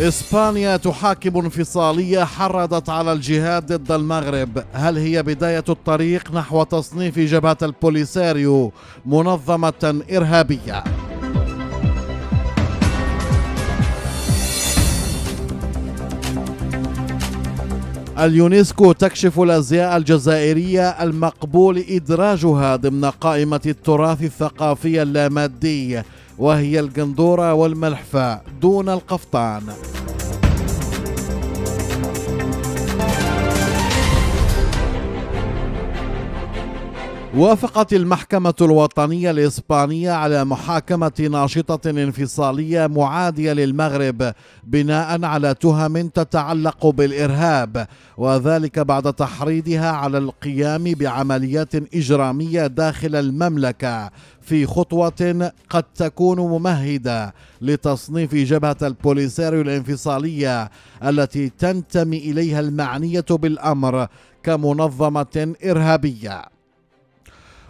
إسبانيا تحاكم انفصالية حرضت على الجهاد ضد المغرب. هل هي بداية الطريق نحو تصنيف جبهة البوليساريو منظمة إرهابية؟ اليونسكو تكشف الأزياء الجزائرية المقبول إدراجها ضمن قائمة التراث الثقافي اللامادي، وهي القندورة والملحفة دون القفطان. وافقت المحكمة الوطنية الإسبانية على محاكمة ناشطة انفصالية معادية للمغرب بناء على تهم تتعلق بالإرهاب، وذلك بعد تحريضها على القيام بعمليات إجرامية داخل المملكة في خطوة قد تكون ممهدة لتصنيف جبهة البوليساريو الانفصالية التي تنتمي إليها المعنية بالأمر كمنظمة إرهابية.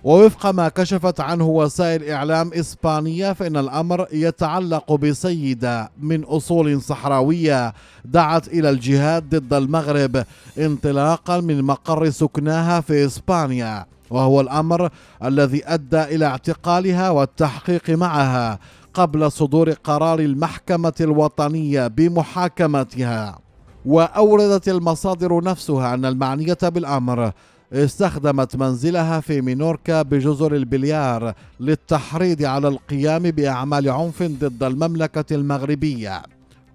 ووفق ما كشفت عنه وسائل إعلام إسبانية، فإن الأمر يتعلق بسيدة من أصول صحراوية دعت إلى الجهاد ضد المغرب انطلاقا من مقر سكناها في إسبانيا، وهو الأمر الذي أدى إلى اعتقالها والتحقيق معها قبل صدور قرار المحكمة الوطنية بمحاكمتها. وأوردت المصادر نفسها أن المعنية بالأمر استخدمت منزلها في مينوركا بجزر البليار للتحريض على القيام بأعمال عنف ضد المملكة المغربية.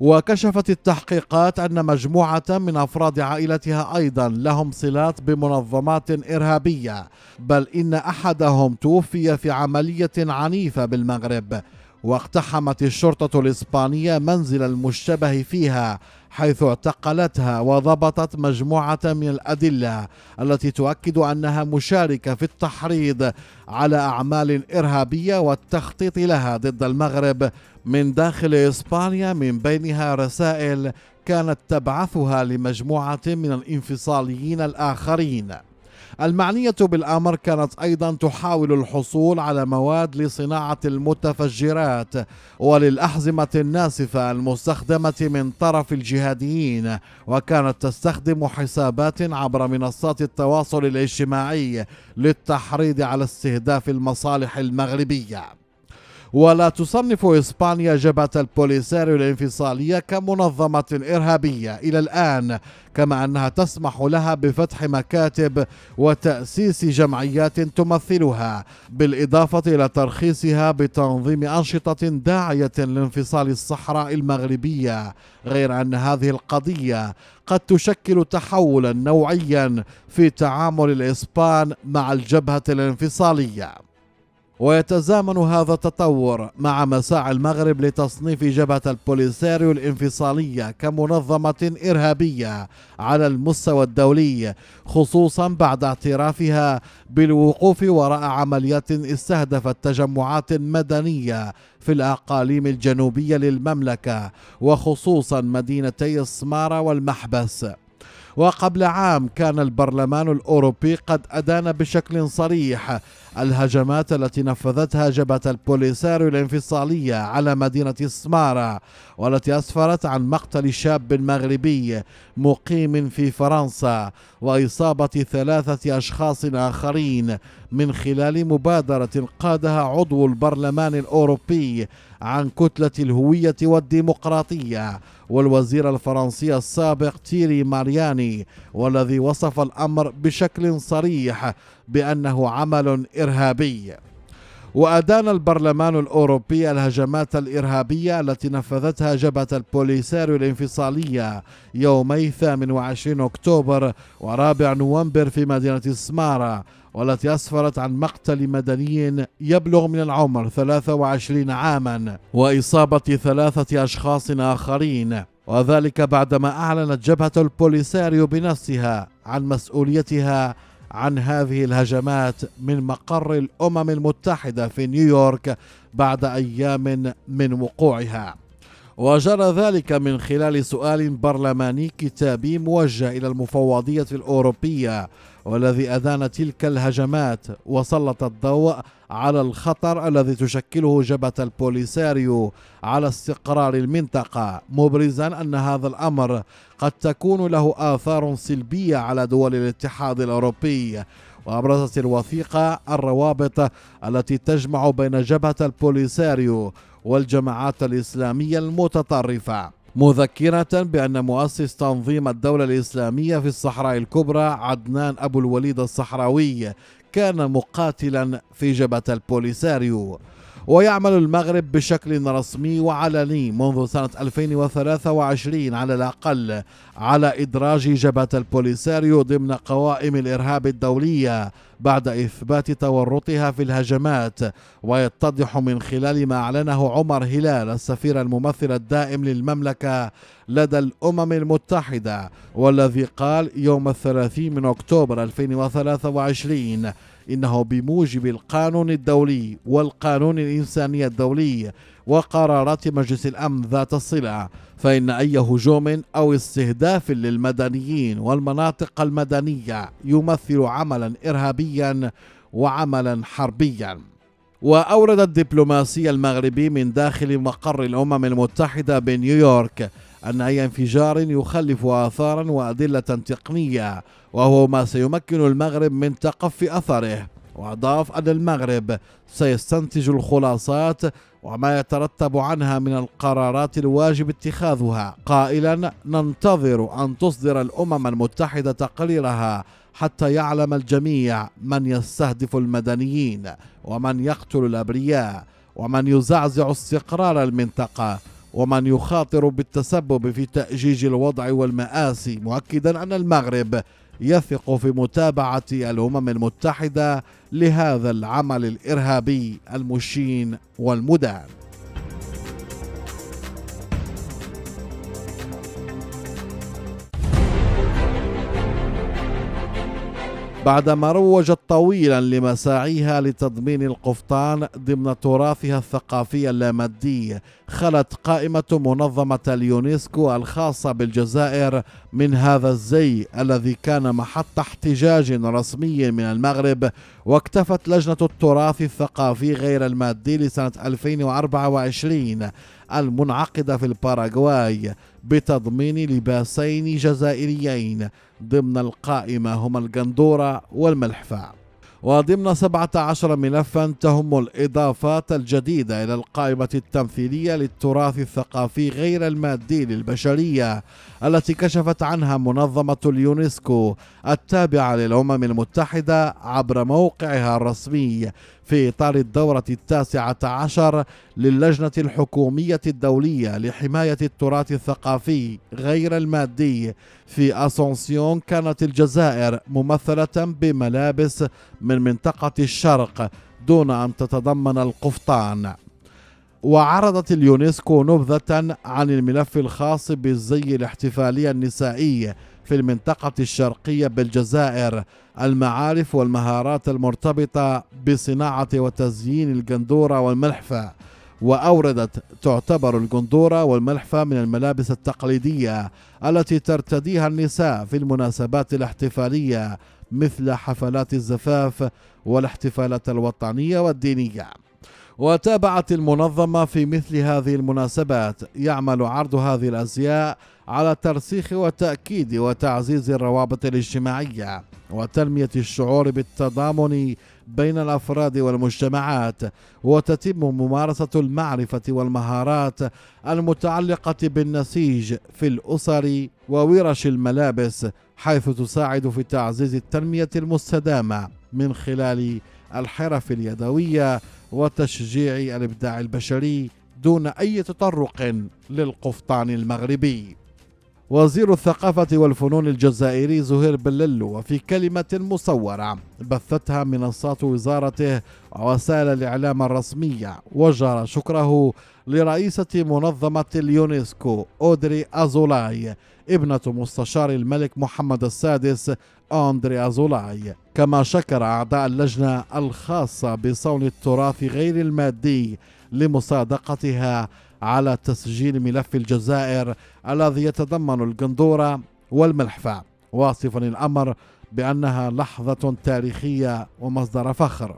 وكشفت التحقيقات أن مجموعة من أفراد عائلتها أيضا لهم صلات بمنظمات إرهابية، بل إن أحدهم توفي في عملية عنيفة بالمغرب. واقتحمت الشرطة الإسبانية منزل المشتبه فيها، حيث اعتقلتها وضبطت مجموعة من الأدلة التي تؤكد أنها مشاركة في التحريض على أعمال إرهابية والتخطيط لها ضد المغرب من داخل إسبانيا، من بينها رسائل كانت تبعثها لمجموعة من الانفصاليين الآخرين. المعنية بالأمر كانت أيضا تحاول الحصول على مواد لصناعة المتفجرات وللأحزمة الناسفة المستخدمة من طرف الجهاديين، وكانت تستخدم حسابات عبر منصات التواصل الاجتماعي للتحريض على استهداف المصالح المغربية. ولا تصنف إسبانيا جبهة البوليساريو الانفصالية كمنظمة إرهابية إلى الآن، كما أنها تسمح لها بفتح مكاتب وتأسيس جمعيات تمثلها، بالإضافة إلى ترخيصها بتنظيم أنشطة داعية لانفصال الصحراء المغربية، غير أن هذه القضية قد تشكل تحولا نوعيا في تعامل الإسبان مع الجبهة الانفصالية. ويتزامن هذا التطور مع مساعي المغرب لتصنيف جبهة البوليساريو الانفصالية كمنظمة إرهابية على المستوى الدولي، خصوصا بعد اعترافها بالوقوف وراء عمليات استهدفت تجمعات مدنية في الأقاليم الجنوبية للمملكة، وخصوصا مدينتي السمارة والمحبس. وقبل عام كان البرلمان الأوروبي قد أدان بشكل صريح الهجمات التي نفذتها جبهة البوليساريو الانفصالية على مدينة السمارة، والتي أسفرت عن مقتل شاب مغربي مقيم في فرنسا وإصابة 3 أشخاص آخرين، من خلال مبادرة قادها عضو البرلمان الأوروبي عن كتلة الهوية والديمقراطية والوزير الفرنسي السابق تيري مارياني، والذي وصف الأمر بشكل صريح بأنه عمل إرهابي. وأدان البرلمان الأوروبي الهجمات الإرهابية التي نفذتها جبهة البوليساريو الانفصالية يومي 28 أكتوبر و4 نوفمبر في مدينة السمارة، والتي أسفرت عن مقتل مدني يبلغ من العمر 23 عاما وإصابة 3 أشخاص آخرين، وذلك بعدما أعلنت جبهة البوليساريو بنفسها عن مسؤوليتها عن هذه الهجمات من مقر الأمم المتحدة في نيويورك بعد أيام من وقوعها. وجرى ذلك من خلال سؤال برلماني كتابي موجه إلى المفوضية الأوروبية، والذي أدان تلك الهجمات وسلط الضوء على الخطر الذي تشكله جبهة البوليساريو على استقرار المنطقة، مبرزا أن هذا الأمر قد تكون له آثار سلبية على دول الاتحاد الأوروبي. وأبرزت الوثيقة الروابط التي تجمع بين جبهة البوليساريو والجماعات الإسلامية المتطرفة، مذكرة بأن مؤسس تنظيم الدولة الإسلامية في الصحراء الكبرى عدنان أبو الوليد الصحراوي كان مقاتلا في جبهة البوليساريو. ويعمل المغرب بشكل رسمي وعلني منذ سنة 2023 على الأقل على إدراج جبهة البوليساريو ضمن قوائم الإرهاب الدولية بعد إثبات تورطها في الهجمات. ويتضح من خلال ما أعلنه عمر هلال السفير الممثل الدائم للمملكة لدى الأمم المتحدة، والذي قال يوم 30 أكتوبر 2023 إنه بموجب القانون الدولي والقانون الإنساني الدولي وقرارات مجلس الأمن ذات الصلة، فإن أي هجوم أو استهداف للمدنيين والمناطق المدنية يمثل عملا إرهابيا وعملا حربيا. وأورد الدبلوماسي المغربي من داخل مقر الأمم المتحدة بنيويورك أن أي انفجار يخلف آثارا وأدلة تقنية وهو ما سيمكن المغرب من تقفي أثره. وأضاف أن المغرب سيستنتج الخلاصات وما يترتب عنها من القرارات الواجب اتخاذها، قائلا ننتظر أن تصدر الأمم المتحدة تقريرها حتى يعلم الجميع من يستهدف المدنيين ومن يقتل الأبرياء ومن يزعزع استقرار المنطقة ومن يخاطر بالتسبب في تأجيج الوضع والمآسي، مؤكدا أن المغرب يثق في متابعة الأمم المتحدة لهذا العمل الإرهابي المشين والمدان. بعدما روجت طويلا لمساعيها لتضمين القفطان ضمن تراثها الثقافي اللامادي، خلت قائمة منظمة اليونسكو الخاصة بالجزائر من هذا الزي الذي كان محط احتجاج رسمي من المغرب. واكتفت لجنة التراث الثقافي غير المادي لسنة 2024 المنعقدة في الباراغواي بتضمين لباسين جزائريين ضمن القائمة هما القندورة والملحفة. وضمن 17 ملفا تهم الإضافات الجديدة إلى القائمة التمثيلية للتراث الثقافي غير المادي للبشرية التي كشفت عنها منظمة اليونسكو التابعة للأمم المتحدة عبر موقعها الرسمي في إطار الدورة 19 للجنة الحكومية الدولية لحماية التراث الثقافي غير المادي في أسونسيون. كانت الجزائر ممثلة بملابس من منطقة الشرق دون أن تتضمن القفطان. وعرضت اليونسكو نبذة عن الملف الخاص بالزي الاحتفالي النسائي في المنطقة الشرقية بالجزائر، المعارف والمهارات المرتبطة بصناعة وتزيين القندورة والملحفة. وأوردت تعتبر القندورة والملحفة من الملابس التقليدية التي ترتديها النساء في المناسبات الاحتفالية مثل حفلات الزفاف والاحتفالات الوطنية والدينية. وتابعت المنظمة في مثل هذه المناسبات يعمل عرض هذه الأزياء على ترسيخ وتأكيد وتعزيز الروابط الاجتماعية وتنمية الشعور بالتضامن بين الأفراد والمجتمعات، وتتم ممارسة المعرفة والمهارات المتعلقة بالنسيج في الأسر وورش الملابس، حيث تساعد في تعزيز التنمية المستدامة من خلال الحرف اليدوية وتشجيع الإبداع البشري دون أي تطرق للقفطان المغربي. وزير الثقافة والفنون الجزائري زهير بللو وفي كلمة مصورة بثتها منصات وزارته ووسائل الإعلام الرسمية وجر شكره لرئيسة منظمة اليونسكو أودري أزولاي ابنة مستشار الملك محمد السادس أندري أزولاي، كما شكر أعضاء اللجنة الخاصة بصون التراث غير المادي لمصادقتها على تسجيل ملف الجزائر الذي يتضمن القندورة والملحفة، واصفا الأمر بأنها لحظة تاريخية ومصدر فخر.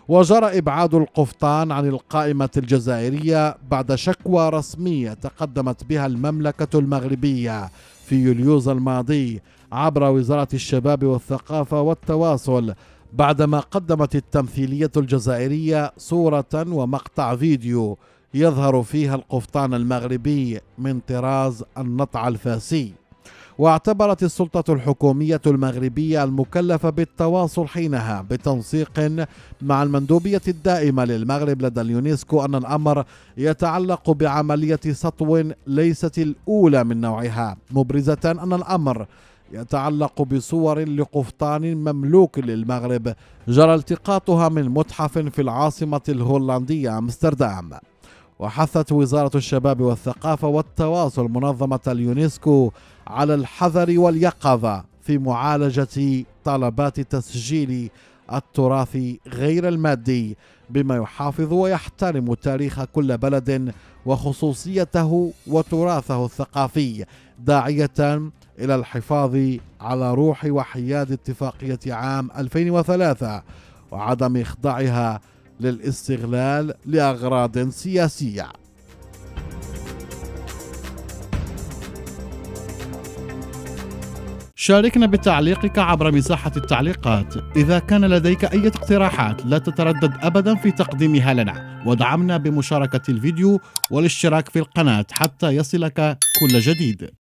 وجرى إبعاد القفطان عن القائمة الجزائرية بعد شكوى رسمية تقدمت بها المملكة المغربية في يوليوز الماضي عبر وزارة الشباب والثقافة والتواصل، بعدما قدمت التمثيلية الجزائرية صورة ومقطع فيديو يظهر فيها القفطان المغربي من طراز النطع الفاسي. واعتبرت السلطة الحكومية المغربية المكلفة بالتواصل حينها بتنسيق مع المندوبية الدائمة للمغرب لدى اليونسكو أن الأمر يتعلق بعملية سطو ليست الأولى من نوعها، مبرزة أن الأمر يتعلق بصور لقفطان مملوك للمغرب جرى التقاطها من متحف في العاصمة الهولندية أمستردام. وحثت وزارة الشباب والثقافة والتواصل منظمة اليونسكو على الحذر واليقظة في معالجة طلبات تسجيل التراث غير المادي بما يحافظ ويحترم تاريخ كل بلد وخصوصيته وتراثه الثقافي، داعية إلى الحفاظ على روح وحياد اتفاقية عام 2003 وعدم إخضاعها للاستغلال لأغراض سياسية. شاركنا بتعليقك عبر مساحة التعليقات. إذا كان لديك أي اقتراحات لا تتردد أبدا في تقديمها لنا، ودعمنا بمشاركة الفيديو والاشتراك في القناة حتى يصلك كل جديد.